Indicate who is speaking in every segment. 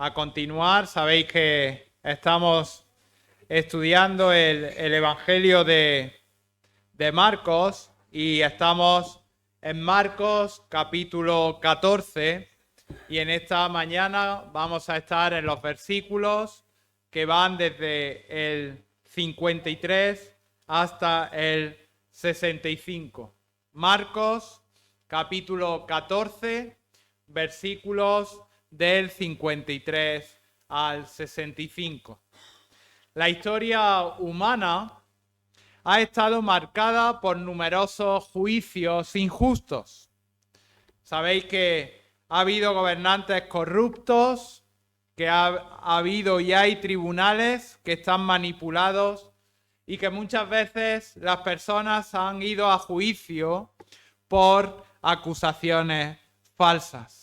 Speaker 1: a continuar. Sabéis que estamos estudiando el Evangelio de Marcos y estamos en Marcos capítulo 14 y en esta mañana vamos a estar en los versículos que van desde el 53 hasta el 65. Marcos capítulo 14, versículos del 53 al 65. La historia humana ha estado marcada por numerosos juicios injustos. Sabéis que ha habido gobernantes corruptos, que ha habido y hay tribunales que están manipulados y que muchas veces las personas han ido a juicio por acusaciones falsas.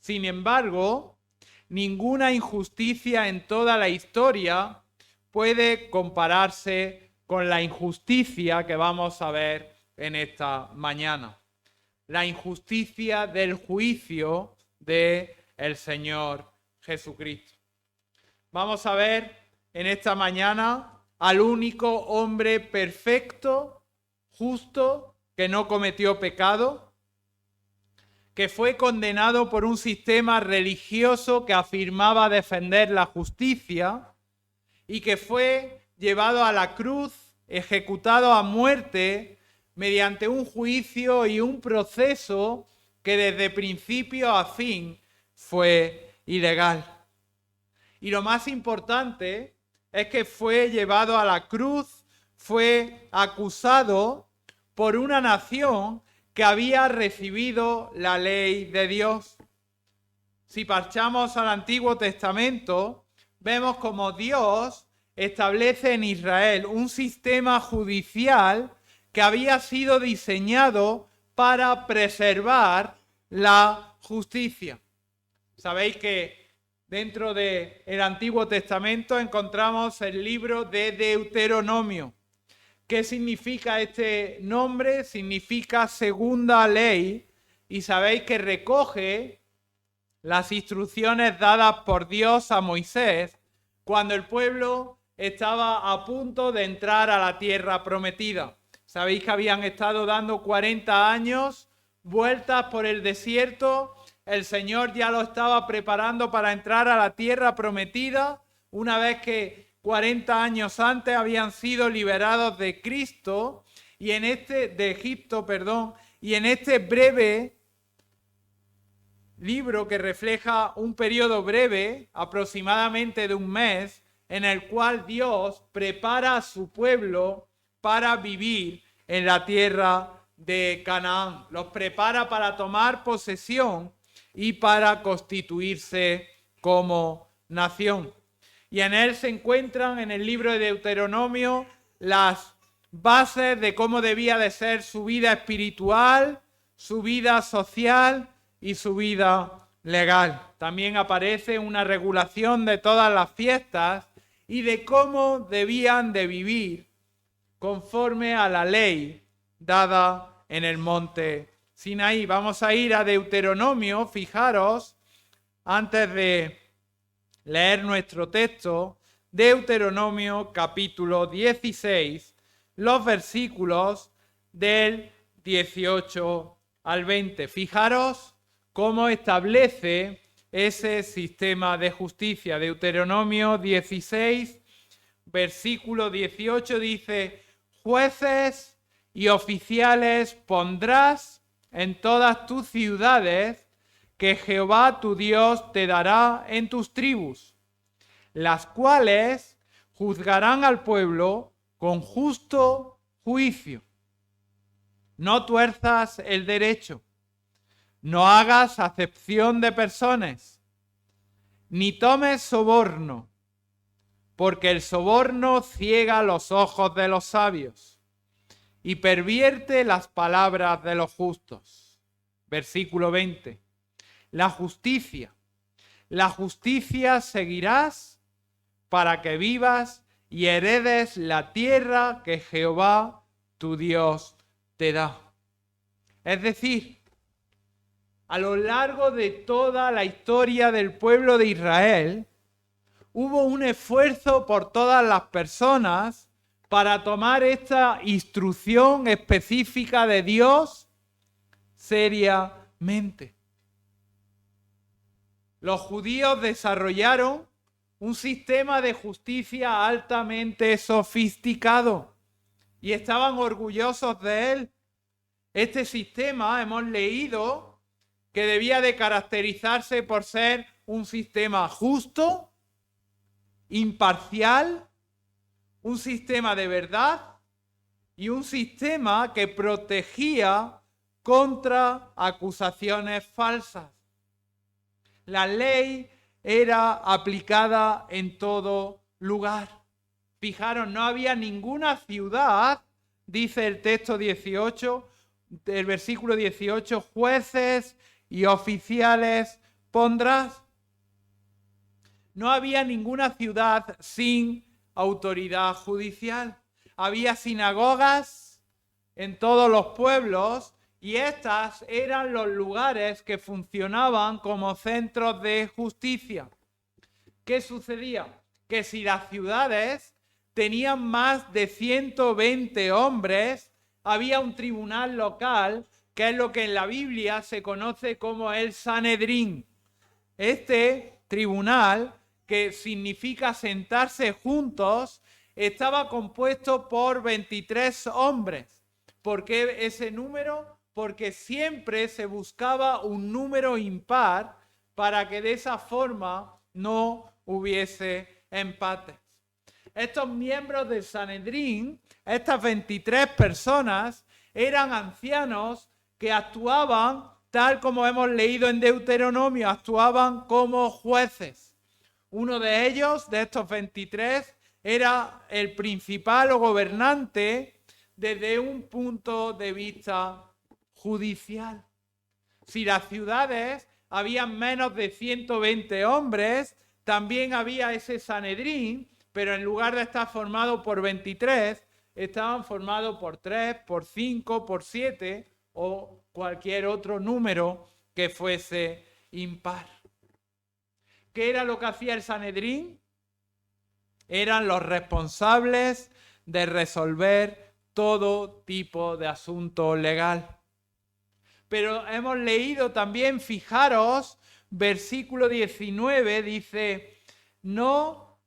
Speaker 1: Sin embargo, ninguna injusticia en toda la historia puede compararse con la injusticia que vamos a ver en esta mañana. La injusticia del juicio del Señor Jesucristo. Vamos a ver en esta mañana al único hombre perfecto, justo, que no cometió pecado, que fue condenado por un sistema religioso que afirmaba defender la justicia y que fue llevado a la cruz, ejecutado a muerte mediante un juicio y un proceso que desde principio a fin fue ilegal. Y lo más importante es que fue llevado a la cruz, fue acusado por una nación que había recibido la ley de Dios. Si marchamos al Antiguo Testamento, vemos como Dios establece en Israel un sistema judicial que había sido diseñado para preservar la justicia. Sabéis que dentro del Antiguo Testamento encontramos el libro de Deuteronomio. ¿Qué significa este nombre? Significa segunda ley, y sabéis que recoge las instrucciones dadas por Dios a Moisés cuando el pueblo estaba a punto de entrar a la tierra prometida. Sabéis que habían estado dando 40 años vueltas por el desierto. El Señor ya lo estaba preparando para entrar a la tierra prometida, una vez que 40 años antes habían sido liberados de Egipto, y en este breve libro que refleja un periodo breve, aproximadamente de un mes, en el cual Dios prepara a su pueblo para vivir en la tierra de Canaán. Los prepara para tomar posesión y para constituirse como nación. Y en él se encuentran, en el libro de Deuteronomio, las bases de cómo debía de ser su vida espiritual, su vida social y su vida legal. También aparece una regulación de todas las fiestas y de cómo debían de vivir conforme a la ley dada en el monte Sinaí. Vamos a ir a Deuteronomio, fijaros, antes de leer nuestro texto, Deuteronomio capítulo 16, los versículos del 18 al 20. Fijaros cómo establece ese sistema de justicia. Deuteronomio 16, versículo 18 dice: jueces y oficiales pondrás en todas tus ciudades que Jehová tu Dios te dará en tus tribus, las cuales juzgarán al pueblo con justo juicio. No tuerzas el derecho, no hagas acepción de personas, ni tomes soborno, porque el soborno ciega los ojos de los sabios y pervierte las palabras de los justos. Versículo 20. La justicia seguirás para que vivas y heredes la tierra que Jehová tu Dios te da. Es decir, a lo largo de toda la historia del pueblo de Israel, hubo un esfuerzo por todas las personas para tomar esta instrucción específica de Dios seriamente. Los judíos desarrollaron un sistema de justicia altamente sofisticado y estaban orgullosos de él. Este sistema, hemos leído, que debía de caracterizarse por ser un sistema justo, imparcial, un sistema de verdad y un sistema que protegía contra acusaciones falsas. La ley era aplicada en todo lugar. Fijaros, no había ninguna ciudad, dice el texto 18, del versículo 18, jueces y oficiales pondrás. No había ninguna ciudad sin autoridad judicial. Había sinagogas en todos los pueblos y estas eran los lugares que funcionaban como centros de justicia. ¿Qué sucedía? Que si las ciudades tenían más de 120 hombres, había un tribunal local, que es lo que en la Biblia se conoce como el Sanedrín. Este tribunal, que significa sentarse juntos, estaba compuesto por 23 hombres. ¿Por qué ese número? Porque siempre se buscaba un número impar para que de esa forma no hubiese empates. Estos miembros del Sanedrín, estas 23 personas, eran ancianos que actuaban, tal como hemos leído en Deuteronomio, actuaban como jueces. Uno de ellos, de estos 23, era el principal o gobernante desde un punto de vista judicial. Si las ciudades habían menos de 120 hombres, también había ese Sanedrín, pero en lugar de estar formado por 23, estaban formados por 3, por 5, por 7 o cualquier otro número que fuese impar. ¿Qué era lo que hacía el Sanedrín? Eran los responsables de resolver todo tipo de asunto legal. Pero hemos leído también, fijaros, versículo 19 dice, no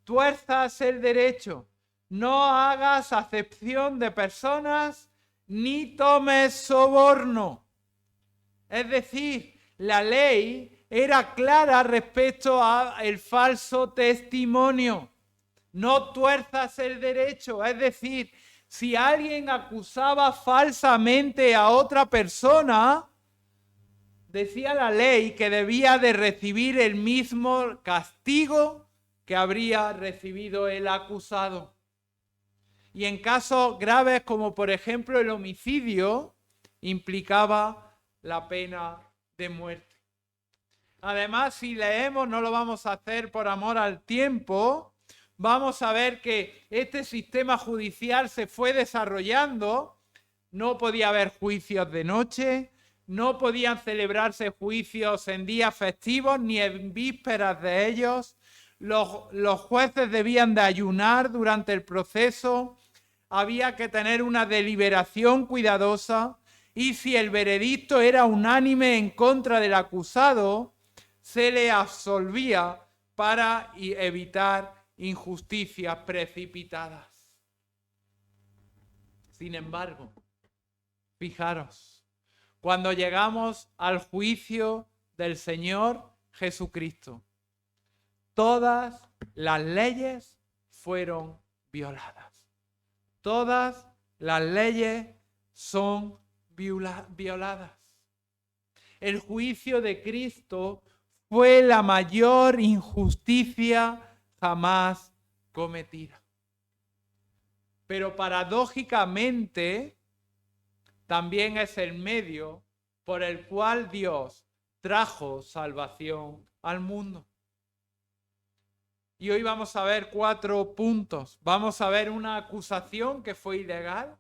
Speaker 1: tuerzas el derecho, no hagas acepción de personas, ni tomes soborno. Es decir, la ley era clara respecto al falso testimonio. No tuerzas el derecho, es decir, si alguien acusaba falsamente a otra persona, decía la ley que debía de recibir el mismo castigo que habría recibido el acusado. Y en casos graves como por ejemplo el homicidio, implicaba la pena de muerte. Además, si leemos, no lo vamos a hacer por amor al tiempo, vamos a ver que este sistema judicial se fue desarrollando. No podía haber juicios de noche, no podían celebrarse juicios en días festivos ni en vísperas de ellos. Los jueces debían de ayunar durante el proceso. Había que tener una deliberación cuidadosa y si el veredicto era unánime en contra del acusado, se le absolvía para evitar injusticias precipitadas. Sin embargo, fijaros, cuando llegamos al juicio del Señor Jesucristo, todas las leyes fueron violadas. Todas las leyes son violadas. El juicio de Cristo fue la mayor injusticia jamás cometida. Pero paradójicamente también es el medio por el cual Dios trajo salvación al mundo. Y hoy vamos a ver 4 puntos. Vamos a ver una acusación que fue ilegal.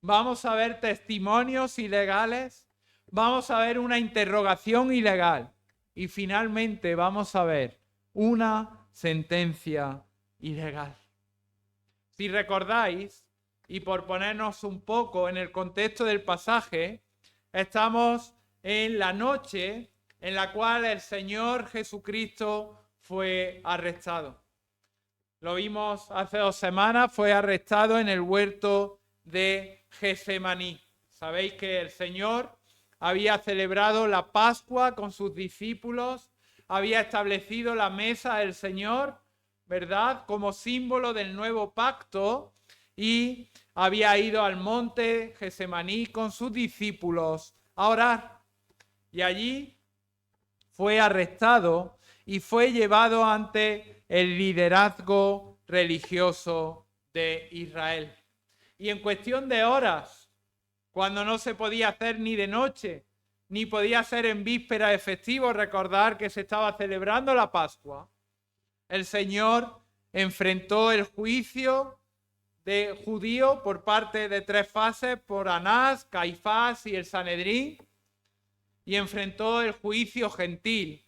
Speaker 1: Vamos a ver testimonios ilegales. vamos a ver una interrogación ilegal y finalmente vamos a ver una sentencia ilegal. Si recordáis, y por ponernos un poco en el contexto del pasaje, estamos en la noche en la cual el Señor Jesucristo fue arrestado. Lo vimos hace 2 semanas, fue arrestado en el huerto de Getsemaní. Sabéis que el Señor había celebrado la Pascua con sus discípulos, había establecido la mesa del Señor, ¿verdad?, como símbolo del nuevo pacto, y había ido al monte Getsemaní con sus discípulos a orar. Y allí fue arrestado y fue llevado ante el liderazgo religioso de Israel. Y en cuestión de horas, cuando no se podía hacer ni de noche, ni podía ser en víspera de festivo, recordar que se estaba celebrando la Pascua, el Señor enfrentó el juicio de judío por parte de 3 fases, por Anás, Caifás y el Sanedrín, y enfrentó el juicio gentil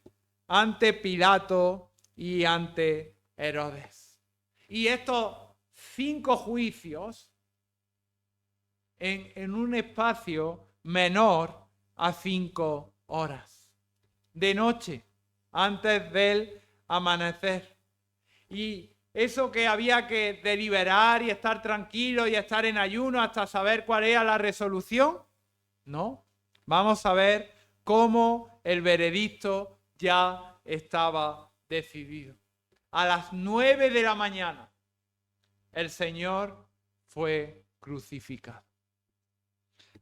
Speaker 1: ante Pilato y ante Herodes. Y estos 5 juicios en un espacio menor a 5 horas, de noche, antes del amanecer. Y eso que había que deliberar y estar tranquilo y estar en ayuno hasta saber cuál era la resolución, no. Vamos a ver cómo el veredicto ya estaba decidido. A las 9 de la mañana, el Señor fue crucificado.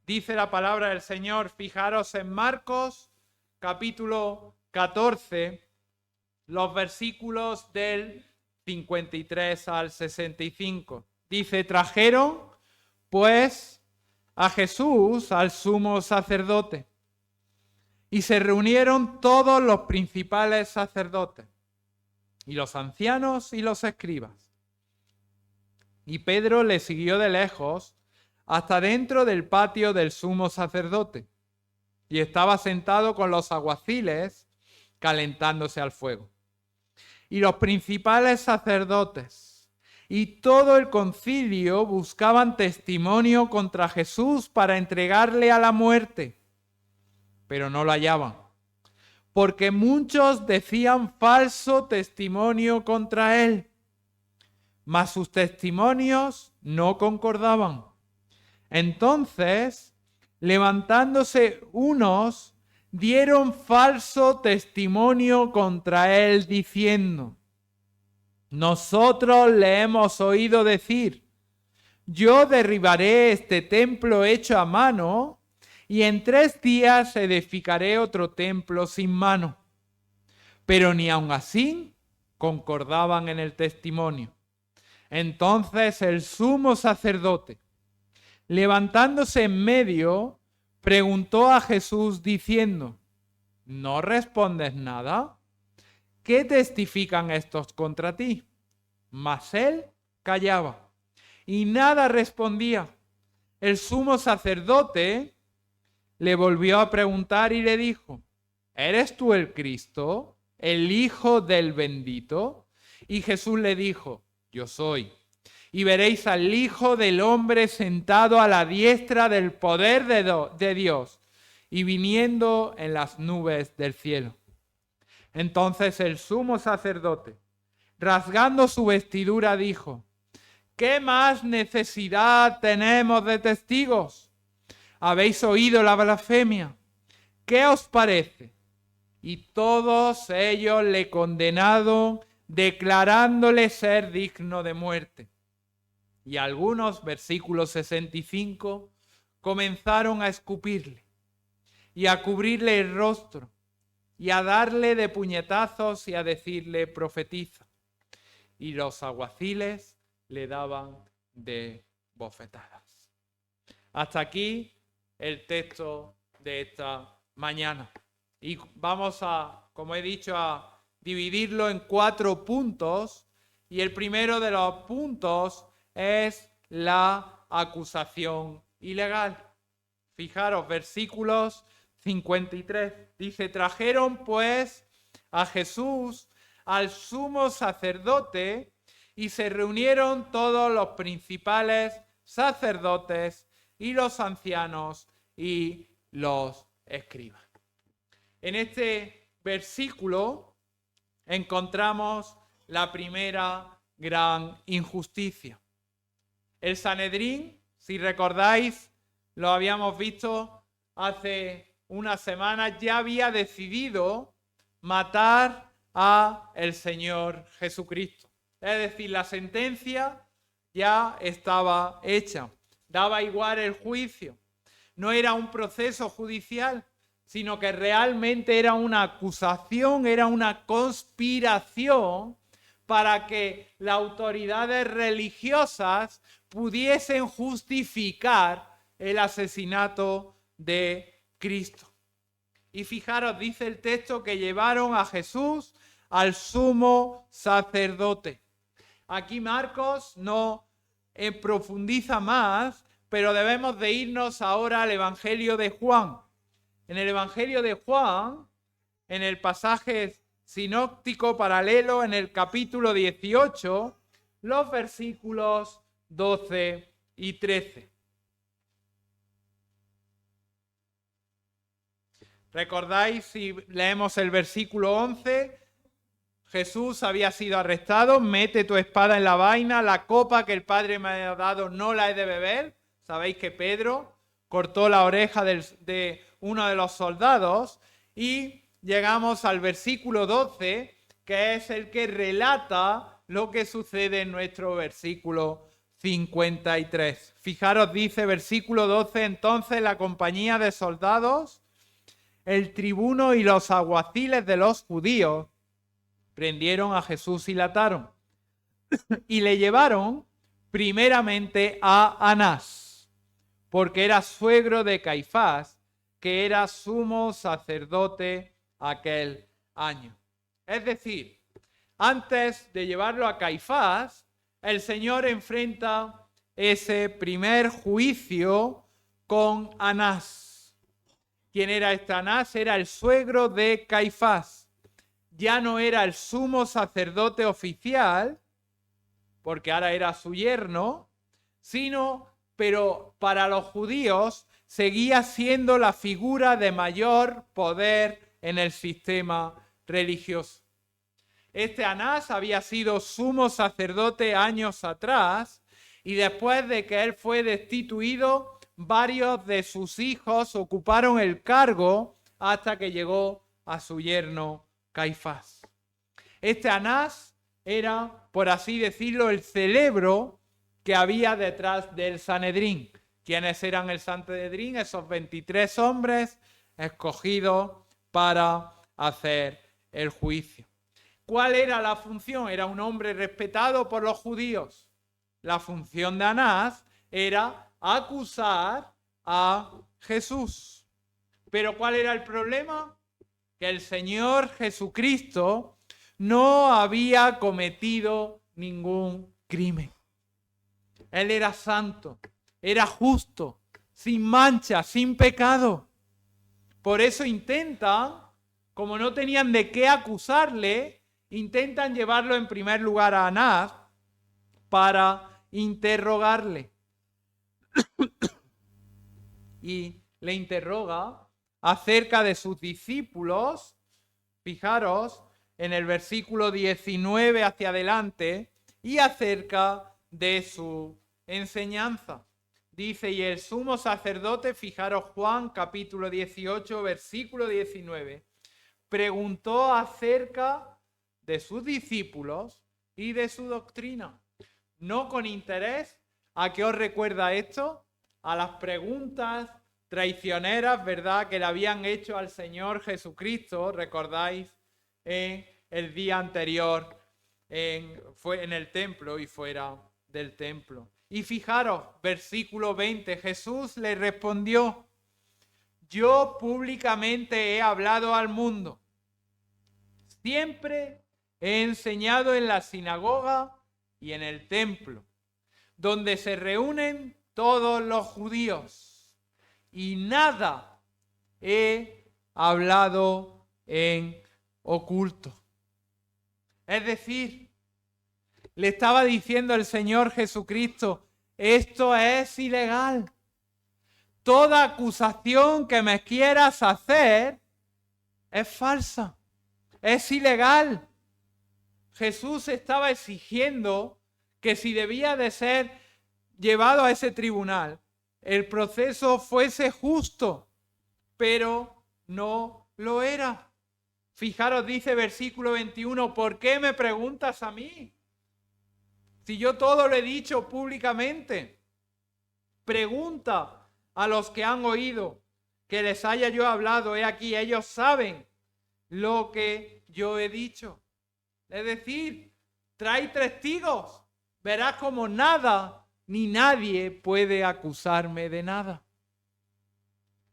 Speaker 1: Dice la palabra del Señor, fijaros en Marcos, capítulo 14, los versículos del 53 al 65. Dice, trajeron pues a Jesús al sumo sacerdote y se reunieron todos los principales sacerdotes y los ancianos y los escribas. Y Pedro le siguió de lejos hasta dentro del patio del sumo sacerdote y estaba sentado con los alguaciles calentándose al fuego. Y los principales sacerdotes y todo el concilio buscaban testimonio contra Jesús para entregarle a la muerte, pero no lo hallaban, porque muchos decían falso testimonio contra él, mas sus testimonios no concordaban. Entonces, levantándose unos, dieron falso testimonio contra él, diciendo, nosotros le hemos oído decir, yo derribaré este templo hecho a mano, y en 3 días edificaré otro templo sin mano. Pero ni aun así concordaban en el testimonio. Entonces el sumo sacerdote, levantándose en medio, preguntó a Jesús diciendo, ¿no respondes nada? ¿Qué testifican estos contra ti? Mas él callaba y nada respondía. El sumo sacerdote le volvió a preguntar y le dijo, ¿eres tú el Cristo, el Hijo del Bendito? Y Jesús le dijo, yo soy. Y veréis al Hijo del Hombre sentado a la diestra del poder de Dios y viniendo en las nubes del cielo. Entonces el sumo sacerdote, rasgando su vestidura, dijo, ¿qué más necesidad tenemos de testigos? ¿Habéis oído la blasfemia? ¿Qué os parece? Y todos ellos le condenaron, declarándole ser digno de muerte. Y algunos, versículo 65, comenzaron a escupirle y a cubrirle el rostro y a darle de puñetazos y a decirle profetiza. Y los alguaciles le daban de bofetadas. Hasta aquí el texto de esta mañana. Y vamos a, como he dicho, a dividirlo en 4 puntos. Y el primero de los puntos es la acusación ilegal. Fijaros, versículos 53. Dice, trajeron pues a Jesús al sumo sacerdote y se reunieron todos los principales sacerdotes y los ancianos y los escribas. En este versículo encontramos la primera gran injusticia. El Sanedrín, si recordáis, lo habíamos visto hace unas semanas, ya había decidido matar a el Señor Jesucristo. Es decir, la sentencia ya estaba hecha. Daba igual el juicio. No era un proceso judicial, sino que realmente era una acusación, era una conspiración para que las autoridades religiosas pudiesen justificar el asesinato de Cristo. Y fijaros, dice el texto que llevaron a Jesús al sumo sacerdote. Aquí Marcos no profundiza más, pero debemos de irnos ahora al Evangelio de Juan. En el Evangelio de Juan, en el pasaje sinóptico paralelo, en el capítulo 18, los versículos 12 y 13. ¿Recordáis si leemos el versículo 11? Jesús había sido arrestado, mete tu espada en la vaina, la copa que el Padre me ha dado no la he de beber. Sabéis que Pedro cortó la oreja de uno de los soldados y llegamos al versículo 12, que es el que relata lo que sucede en nuestro versículo 53. Fijaros, dice versículo 12, entonces la compañía de soldados, el tribuno y los alguaciles de los judíos prendieron a Jesús y le ataron y le llevaron primeramente a Anás, porque era suegro de Caifás, que era sumo sacerdote aquel año. Es decir, antes de llevarlo a Caifás, el Señor enfrenta ese primer juicio con Anás. ¿Quién era este Anás? Era el suegro de Caifás. Ya no era el sumo sacerdote oficial, porque ahora era su yerno, pero para los judíos seguía siendo la figura de mayor poder en el sistema religioso. Este Anás había sido sumo sacerdote años atrás y después de que él fue destituido, varios de sus hijos ocuparon el cargo hasta que llegó a su yerno Caifás. Este Anás era, por así decirlo, el cerebro que había detrás del Sanedrín. ¿Quiénes eran el Sanedrín? Esos 23 hombres escogidos para hacer el juicio. ¿Cuál era la función? Era un hombre respetado por los judíos. La función de Anás era acusar a Jesús. ¿Pero cuál era el problema? Que el Señor Jesucristo no había cometido ningún crimen. Él era santo, era justo, sin mancha, sin pecado. Por eso intentan, como no tenían de qué acusarle, intentan llevarlo en primer lugar a Anás para interrogarle. Y le interroga acerca de sus discípulos. Fijaros en el versículo 19 hacia adelante, y acerca de su enseñanza. Dice, y el sumo sacerdote, fijaros Juan capítulo 18, versículo 19, preguntó acerca de sus discípulos y de su doctrina. No con interés. ¿A qué os recuerda esto? A las preguntas traicioneras, ¿verdad?, que le habían hecho al Señor Jesucristo, recordáis, el día anterior fue en el templo y fuera del templo. Y fijaros, versículo 20, Jesús le respondió, yo públicamente he hablado al mundo. Siempre he enseñado en la sinagoga y en el templo, donde se reúnen todos los judíos. Y nada he hablado en oculto. Es decir, le estaba diciendo el Señor Jesucristo, esto es ilegal. Toda acusación que me quieras hacer es falsa, es ilegal. Jesús estaba exigiendo que si debía de ser llevado a ese tribunal, el proceso fuese justo, pero no lo era. Fijaros, dice versículo 21, ¿por qué me preguntas a mí? Si yo todo lo he dicho públicamente. Pregunta a los que han oído que les haya yo hablado. He aquí, ellos saben lo que yo he dicho. Es decir, trae testigos. Verás como nada ni nadie puede acusarme de nada.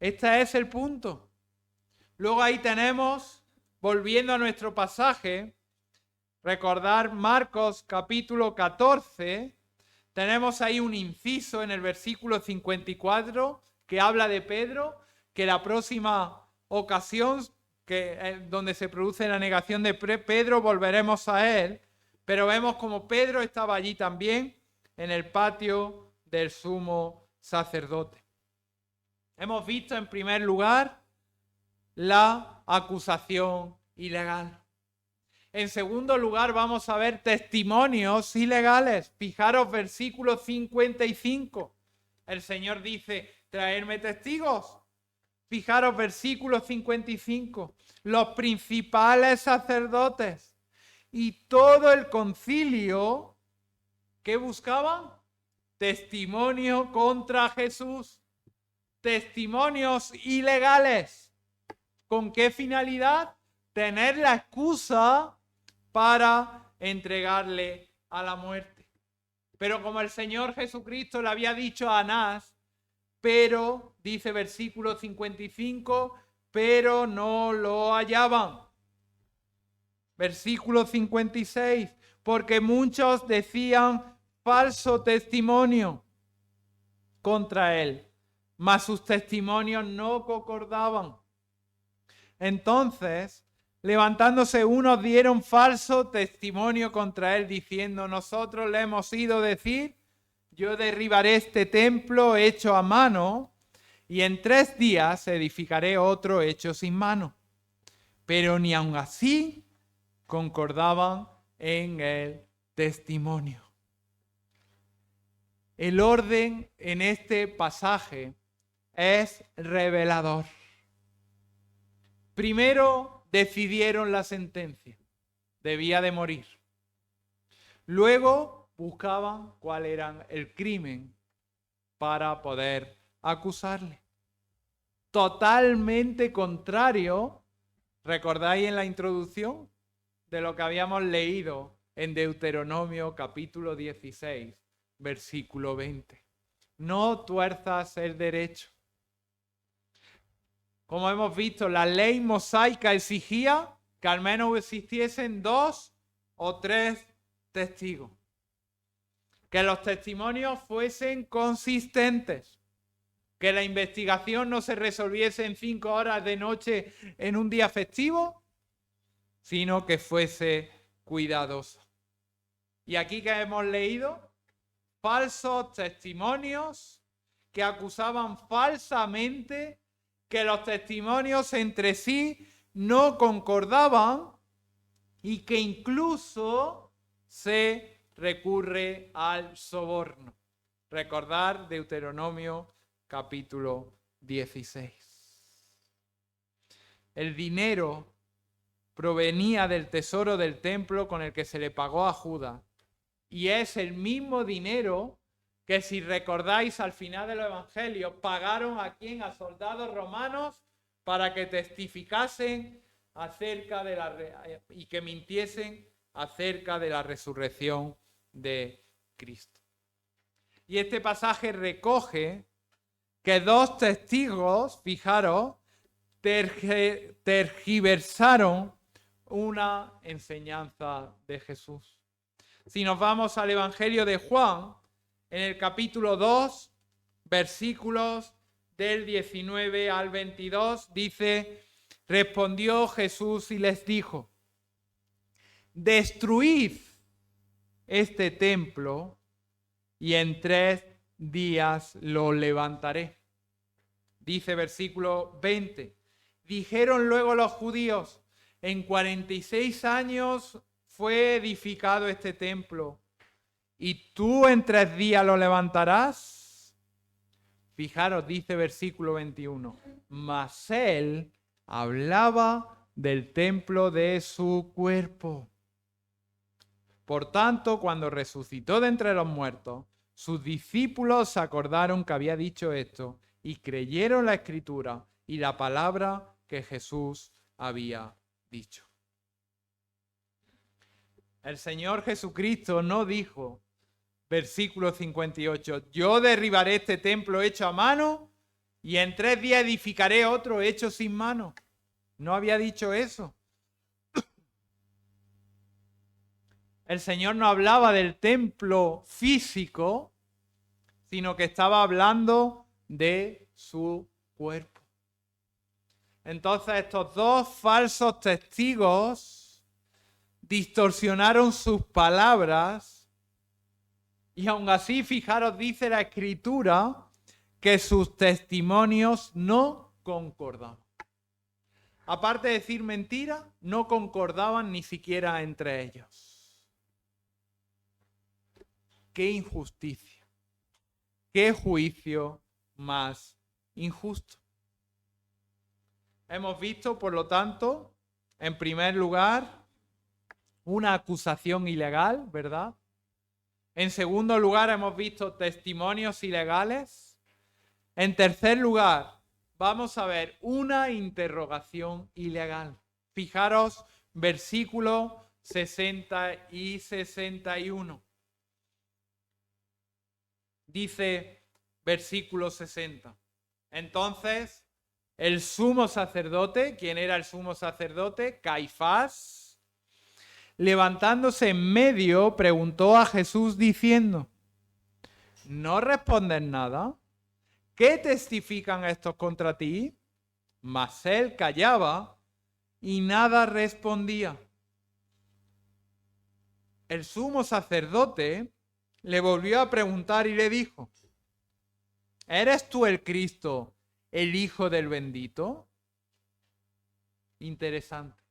Speaker 1: Este es el punto. Luego ahí tenemos, volviendo a nuestro pasaje, recordar Marcos capítulo 14, tenemos ahí un inciso en el versículo 54 que habla de Pedro, que la próxima ocasión donde se produce la negación de Pedro volveremos a él, pero vemos como Pedro estaba allí también en el patio del sumo sacerdote. Hemos visto en primer lugar la acusación ilegal. En segundo lugar, vamos a ver testimonios ilegales. Fijaros, versículo 55. El Señor dice, traerme testigos. Fijaros, versículo 55. Los principales sacerdotes y todo el concilio, ¿qué buscaban? Testimonio contra Jesús. Testimonios ilegales. ¿Con qué finalidad? Tener la excusa para entregarle a la muerte. Pero como el Señor Jesucristo le había dicho a Anás, pero, dice versículo 55, pero no lo hallaban. Versículo 56, porque muchos decían falso testimonio contra él, mas sus testimonios no concordaban. Entonces, levantándose unos, dieron falso testimonio contra él, diciendo, nosotros le hemos ido decir, yo derribaré este templo hecho a mano, y en 3 días edificaré otro hecho sin mano. Pero ni aun así concordaban en el testimonio. El orden en este pasaje es revelador. Primero decidieron la sentencia. Debía de morir. Luego buscaban cuál era el crimen para poder acusarle. Totalmente contrario, ¿recordáis en la introducción de lo que habíamos leído en Deuteronomio capítulo 16, versículo 20? No tuerzas el derecho. Como hemos visto, la ley mosaica exigía que al menos existiesen 2 o 3 testigos. Que los testimonios fuesen consistentes. Que la investigación no se resolviese en 5 horas de noche en un día festivo, sino que fuese cuidadosa. Y aquí que hemos leído, falsos testimonios que acusaban falsamente, que los testimonios entre sí no concordaban y que incluso se recurre al soborno. Recordar Deuteronomio capítulo 16. El dinero provenía del tesoro del templo con el que se le pagó a Judas. Y es el mismo dinero que, si recordáis al final del Evangelio, pagaron a quién, a soldados romanos para que testificasen acerca de y que mintiesen acerca de la resurrección de Cristo. Y este pasaje recoge que 2 testigos, fijaros, tergiversaron una enseñanza de Jesús. Si nos vamos al Evangelio de Juan, en el capítulo 2, versículos del 19 al 22, dice: respondió Jesús y les dijo: destruid este templo y en 3 días lo levantaré. Dice versículo 20: dijeron luego los judíos: en 46 años fue edificado este templo, ¿y tú en 3 días lo levantarás? Fijaros, dice versículo 21, mas él hablaba del templo de su cuerpo. Por tanto, cuando resucitó de entre los muertos, sus discípulos se acordaron que había dicho esto y creyeron la escritura y la palabra que Jesús había dicho. El Señor Jesucristo no dijo, versículo 58, yo derribaré este templo hecho a mano y en 3 días edificaré otro hecho sin mano. No había dicho eso. El Señor no hablaba del templo físico, sino que estaba hablando de su cuerpo. Entonces estos dos falsos testigos distorsionaron sus palabras y aún así, fijaros, dice la Escritura que sus testimonios no concordaban. Aparte de decir mentira, no concordaban ni siquiera entre ellos. ¡Qué injusticia! ¡Qué juicio más injusto! Hemos visto, por lo tanto, en primer lugar, una acusación ilegal, ¿verdad? En segundo lugar, hemos visto testimonios ilegales. En tercer lugar, vamos a ver una interrogación ilegal. Fijaros, versículos 60 y 61. Dice versículo 60. Entonces, el sumo sacerdote, ¿quién era el sumo sacerdote? Caifás, levantándose en medio, preguntó a Jesús diciendo: ¿no respondes nada? ¿Qué testifican estos contra ti? Mas él callaba y nada respondía. El sumo sacerdote le volvió a preguntar y le dijo: ¿eres tú el Cristo, el Hijo del Bendito? Interesante.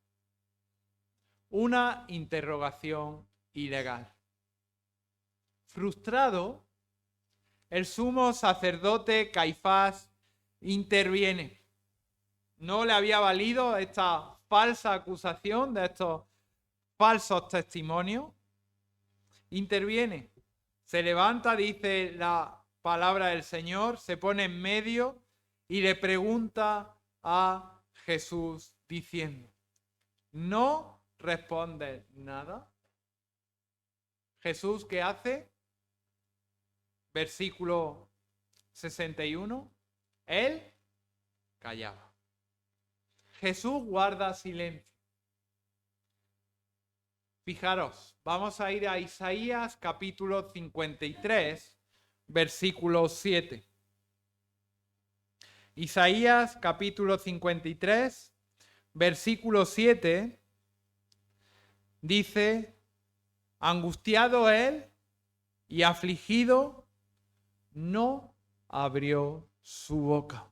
Speaker 1: Una interrogación ilegal. Frustrado, el sumo sacerdote Caifás interviene. No le había valido esta falsa acusación de estos falsos testimonios. Interviene. Se levanta, dice la palabra del Señor, se pone en medio y le pregunta a Jesús diciendo: ¿no responde nada? Jesús, ¿qué hace? Versículo 61. Él callaba. Jesús guarda silencio. Fijaros, vamos a ir a Isaías capítulo 53, versículo 7. Isaías capítulo 53, versículo 7, dice: angustiado él y afligido, no abrió su boca.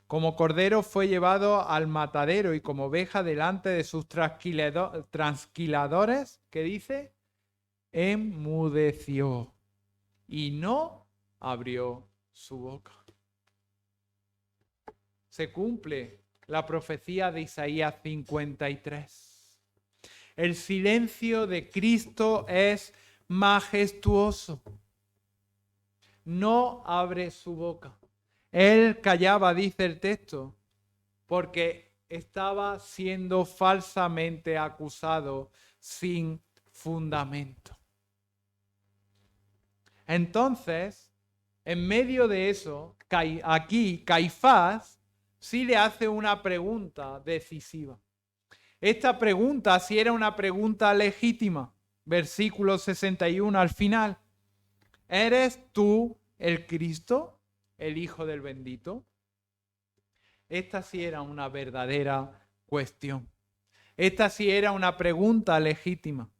Speaker 1: Como cordero fue llevado al matadero y como oveja delante de sus trasquiladores, ¿qué dice? Enmudeció y no abrió su boca. Se cumple la profecía de Isaías 53. El silencio de Cristo es majestuoso. No abre su boca. Él callaba, dice el texto, porque estaba siendo falsamente acusado sin fundamento. Entonces, en medio de eso, aquí Caifás sí le hace una pregunta decisiva. Esta pregunta sí era una pregunta legítima. Versículo 61 al final. ¿Eres tú el Cristo, el Hijo del Bendito? Esta sí era una verdadera cuestión. Esta sí era una pregunta legítima,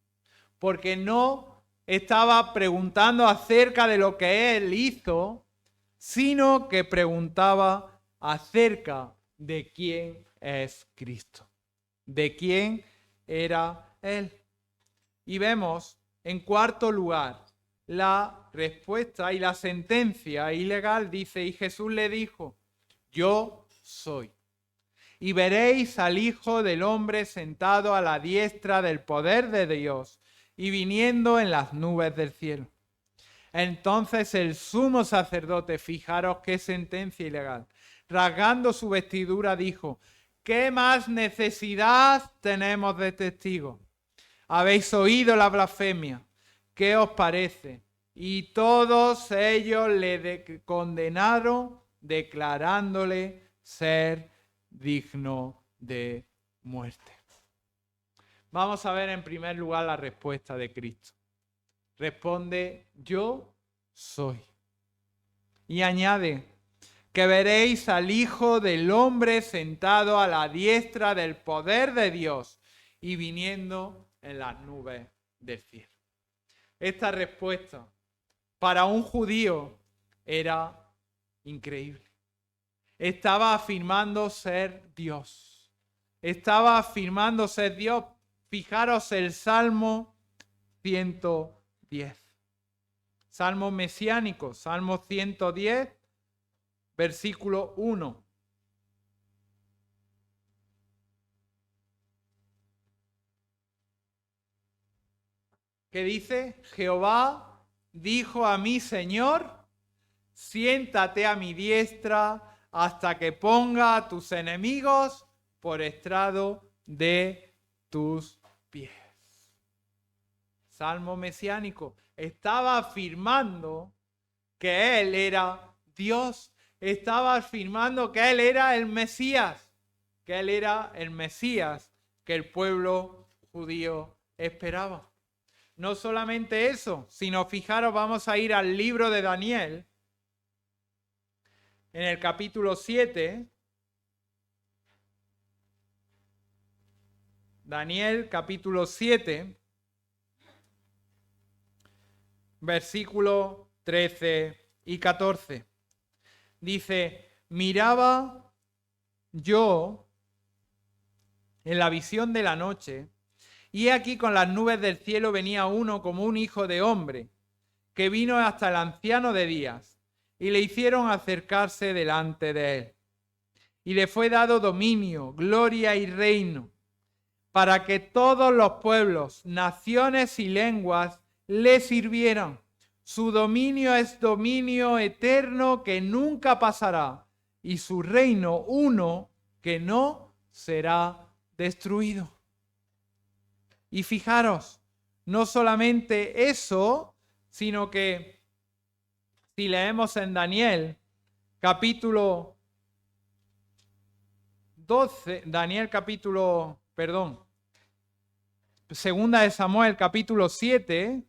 Speaker 1: porque no estaba preguntando acerca de lo que él hizo, sino que preguntaba acerca de quién es Cristo, de quién era él. Y vemos, en cuarto lugar, la respuesta y la sentencia ilegal dice, y Jesús le dijo, yo soy. Y veréis al Hijo del Hombre sentado a la diestra del poder de Dios y viniendo en las nubes del cielo. Entonces el sumo sacerdote, fijaros qué sentencia ilegal, rasgando su vestidura dijo, ¿qué más necesidad tenemos de testigos? Habéis oído la blasfemia, ¿qué os parece? Y todos ellos le condenaron declarándole ser digno de muerte. Vamos a ver en primer lugar la respuesta de Cristo. Responde, yo soy. Y añade, que veréis al Hijo del Hombre sentado a la diestra del poder de Dios y viniendo en las nubes del cielo. Esta respuesta para un judío era increíble. Estaba afirmando ser Dios. Estaba afirmando ser Dios. Fijaros el Salmo 110. Salmo mesiánico, Salmo 110, versículo 1. ¿Qué dice? Jehová dijo a mi Señor, siéntate a mi diestra hasta que ponga a tus enemigos por estrado de tus pies. Salmo mesiánico. Estaba afirmando que Él era Dios. Estaba afirmando que Él era el Mesías. Que Él era el Mesías que el pueblo judío esperaba. No solamente eso, sino fijaros, vamos a ir al libro de Daniel, en el capítulo 7. Daniel, capítulo 7, versículos 13 y 14. Dice, miraba yo en la visión de la noche, y aquí con las nubes del cielo venía uno como un hijo de hombre, que vino hasta el anciano de días, y le hicieron acercarse delante de él. Y le fue dado dominio, gloria y reino, para que todos los pueblos, naciones y lenguas le sirvieran. Su dominio es dominio eterno que nunca pasará, y su reino uno que no será destruido. Y fijaros, no solamente eso, sino que si leemos en Daniel, capítulo 12, segunda de Samuel, capítulo 7,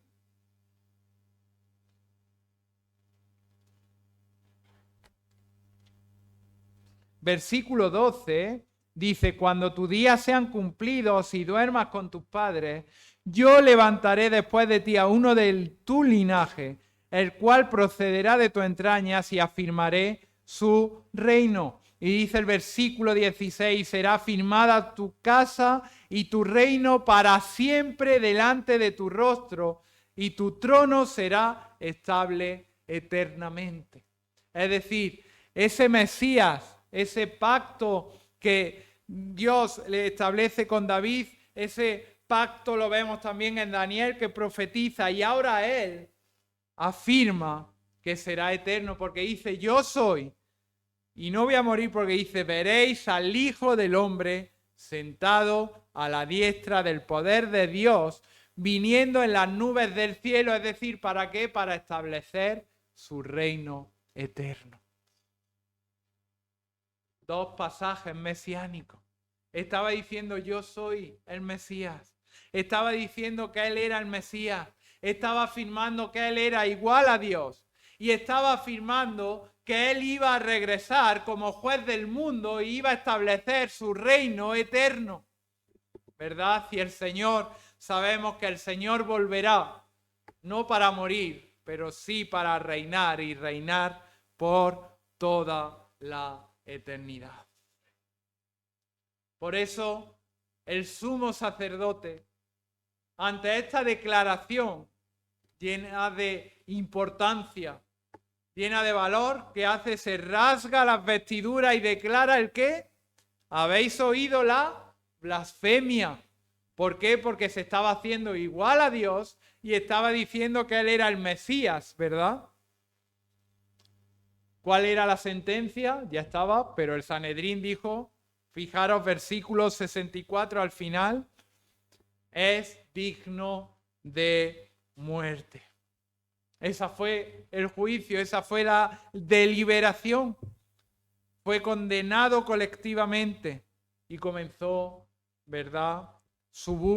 Speaker 1: versículo 12, dice, cuando tus días sean cumplidos y duermas con tus padres, yo levantaré después de ti a uno de tu linaje, el cual procederá de tus entrañas y afirmaré su reino. Y dice el versículo 16, será afirmada tu casa y tu reino para siempre delante de tu rostro, y tu trono será estable eternamente. Es decir, ese Mesías, ese pacto que Dios le establece con David, ese pacto lo vemos también en Daniel que profetiza, y ahora él afirma que será eterno porque dice, yo soy, y no voy a morir porque dice, veréis al Hijo del Hombre sentado a la diestra del poder de Dios, viniendo en las nubes del cielo, es decir, ¿para qué? Para establecer su reino eterno. Dos pasajes mesiánicos. Estaba diciendo yo soy el Mesías. Estaba diciendo que Él era el Mesías. Estaba afirmando que Él era igual a Dios. Y estaba afirmando que Él iba a regresar como juez del mundo y iba a establecer su reino eterno, ¿verdad? Y el Señor, sabemos que el Señor volverá, no para morir, pero sí para reinar y reinar por toda la eternidad. Por eso, el sumo sacerdote, ante esta declaración llena de importancia, llena de valor, que hace, se rasga las vestiduras y declara el qué. Habéis oído la blasfemia. ¿Por qué? Porque se estaba haciendo igual a Dios y estaba diciendo que Él era el Mesías, ¿verdad? ¿Cuál era la sentencia? Ya estaba, pero el Sanedrín dijo, fijaros, versículo 64 al final, es digno de muerte. Ese fue el juicio, esa fue la deliberación. Fue condenado colectivamente y comenzó, ¿verdad?,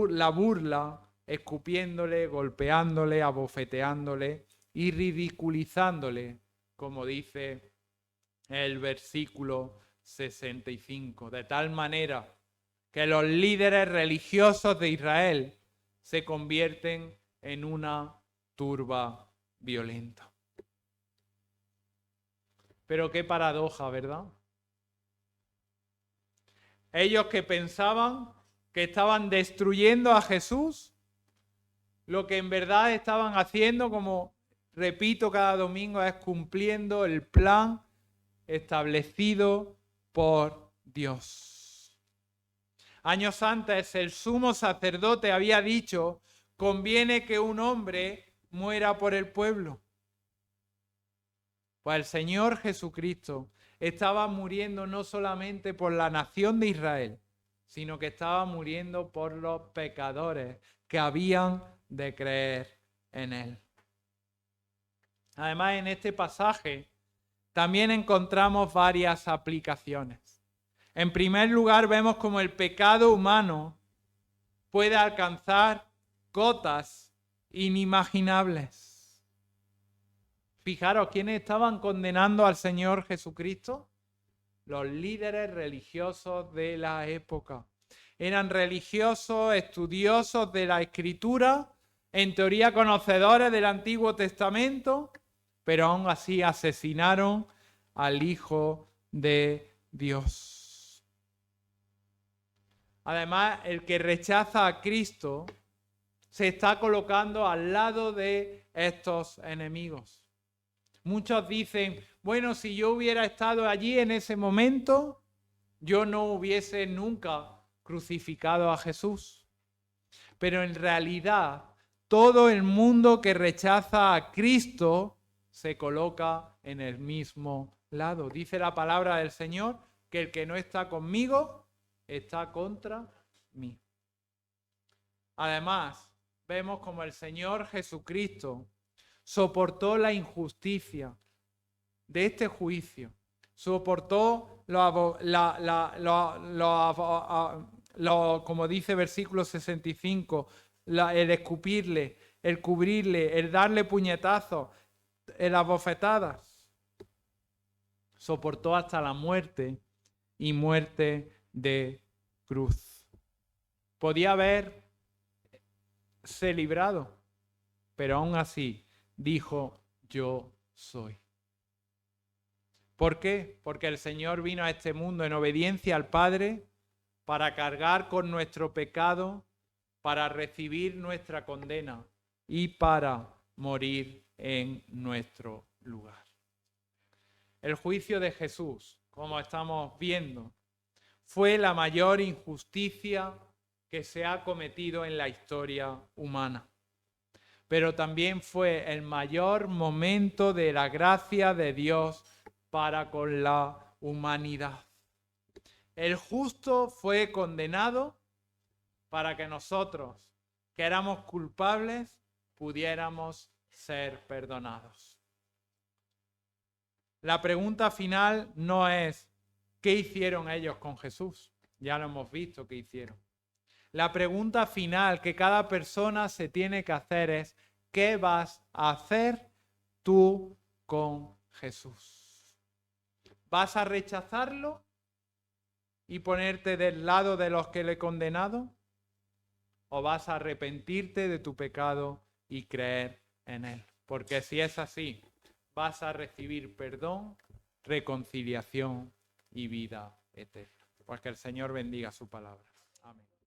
Speaker 1: la burla, escupiéndole, golpeándole, abofeteándole y ridiculizándole, como dice el versículo 65, de tal manera que los líderes religiosos de Israel se convierten en una turba violenta. Pero qué paradoja, ¿verdad? Ellos que pensaban que estaban destruyendo a Jesús, lo que en verdad estaban haciendo, como repito cada domingo, es cumpliendo el plan establecido por Dios. Años antes el sumo sacerdote había dicho, conviene que un hombre muera por el pueblo. Pues el Señor Jesucristo estaba muriendo no solamente por la nación de Israel, sino que estaba muriendo por los pecadores que habían de creer en Él. Además, en este pasaje también encontramos varias aplicaciones. En primer lugar, vemos cómo el pecado humano puede alcanzar cotas inimaginables. Fijaros, ¿quiénes estaban condenando al Señor Jesucristo? Los líderes religiosos de la época. Eran religiosos, estudiosos de la Escritura, en teoría conocedores del Antiguo Testamento, pero aún así asesinaron al Hijo de Dios. Además, el que rechaza a Cristo se está colocando al lado de estos enemigos. Muchos dicen, bueno, si yo hubiera estado allí en ese momento, yo no hubiese nunca crucificado a Jesús. Pero en realidad, todo el mundo que rechaza a Cristo se coloca en el mismo lado. Dice la palabra del Señor que el que no está conmigo está contra mí. Además, vemos como el Señor Jesucristo soportó la injusticia de este juicio, soportó como dice versículo 65, el escupirle, el cubrirle, el darle puñetazos, las bofetadas. Soportó hasta la muerte y muerte de cruz. Podía haberse librado, pero aún así dijo, yo soy. ¿Por qué? Porque el Señor vino a este mundo en obediencia al Padre para cargar con nuestro pecado, para recibir nuestra condena y para morir en nuestro lugar. El juicio de Jesús, como estamos viendo, fue la mayor injusticia que se ha cometido en la historia humana. Pero también fue el mayor momento de la gracia de Dios para con la humanidad. El justo fue condenado para que nosotros, que éramos culpables, pudiéramos ser perdonados. La pregunta final no es ¿qué hicieron ellos con Jesús? Ya lo hemos visto qué hicieron. La pregunta final que cada persona se tiene que hacer es ¿qué vas a hacer tú con Jesús? ¿Vas a rechazarlo y ponerte del lado de los que le he condenado? ¿O vas a arrepentirte de tu pecado y creer en él? Porque si es así, vas a recibir perdón, reconciliación y vida eterna. Pues que el Señor bendiga su palabra. Amén.